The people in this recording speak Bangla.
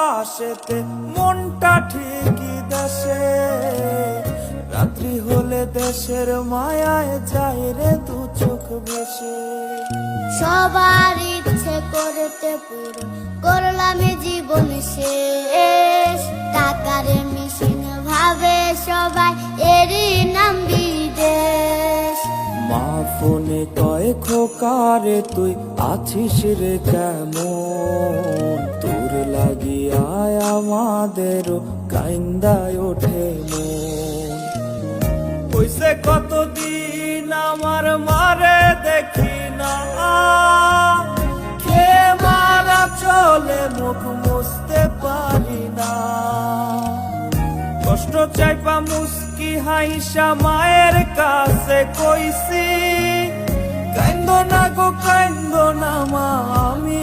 পাশেতে মনটা ঠিকই দেশে, রাত্রি হলে দেশের মায়ায় যায় রে দু চোখ ভেসে। সবার ইচ্ছে করতে পুরো করলাম জীবন শেষ, টাকার মিশিন ভাবে সবাই এরই নাম বিদেশ। মা ফোনে কয় খোকারে তুই আছিস রে কেমন, তোর লাগিয়া আমাদেরও কাইন্দায় ওঠে মন। হইছে কতদিন আমার মারে দেখি না, খে মারা চলে মুখ মুছতে পারি না। কষ্ট চাইপা মুস্কি হাইসা মায়ের কাছে কইছি, কাইন্দো না গো কাইন্দো না মা, আমি